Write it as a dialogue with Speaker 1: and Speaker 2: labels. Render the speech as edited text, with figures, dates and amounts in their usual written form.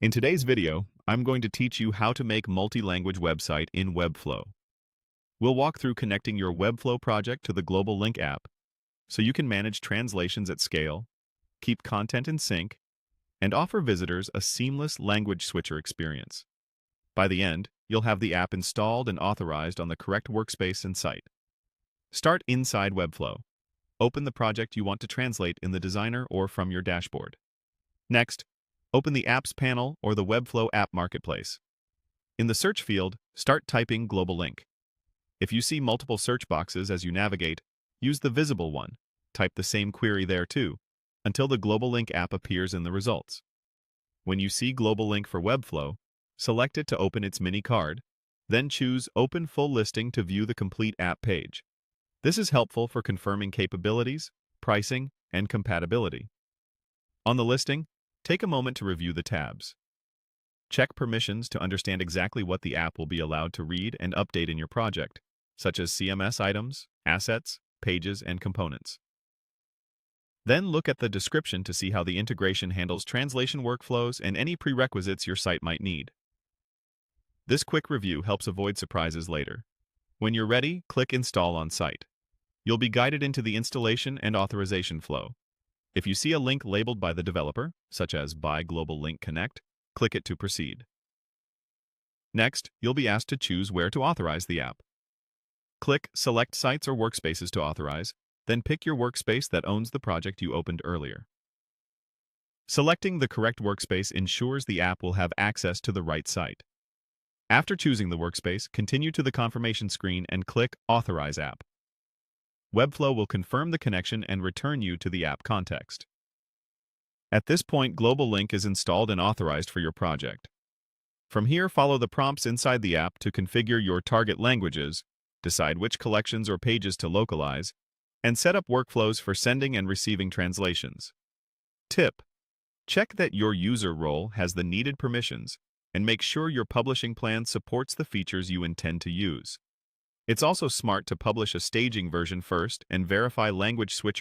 Speaker 1: In today's video, I'm going to teach you how to make multi-language website in Webflow. We'll walk through connecting your Webflow project to the GlobalLink app so you can manage translations at scale, keep content in sync, and offer visitors a seamless language switcher experience. By the end, you'll have the app installed and authorized on the correct workspace and site. Start inside Webflow. Open the project you want to translate in the designer or from your dashboard. Next, open the Apps panel or the Webflow app marketplace. In the search field, start typing GlobalLink. If you see multiple search boxes as you navigate, use the visible one. Type the same query there too, until the GlobalLink app appears in the results. When you see GlobalLink for Webflow, select it to open its mini card, then choose Open Full Listing to view the complete app page. This is helpful for confirming capabilities, pricing, and compatibility. On the listing, take a moment to review the tabs. Check permissions to understand exactly what the app will be allowed to read and update in your project, such as CMS items, assets, pages, and components. Then look at the description to see how the integration handles translation workflows and any prerequisites your site might need. This quick review helps avoid surprises later. When you're ready, click Install on site. You'll be guided into the installation and authorization flow. If you see a link labeled by the developer, such as Buy GlobalLink Connect, click it to proceed. Next, you'll be asked to choose where to authorize the app. Click Select Sites or Workspaces to authorize, then pick your workspace that owns the project you opened earlier. Selecting the correct workspace ensures the app will have access to the right site. After choosing the workspace, continue to the confirmation screen and click Authorize App. Webflow will confirm the connection and return you to the app context. At this point, GlobalLink is installed and authorized for your project. From here, follow the prompts inside the app to configure your target languages, decide which collections or pages to localize, and set up workflows for sending and receiving translations. Tip: check that your user role has the needed permissions and make sure your publishing plan supports the features you intend to use. It's also smart to publish a staging version first and verify language switcher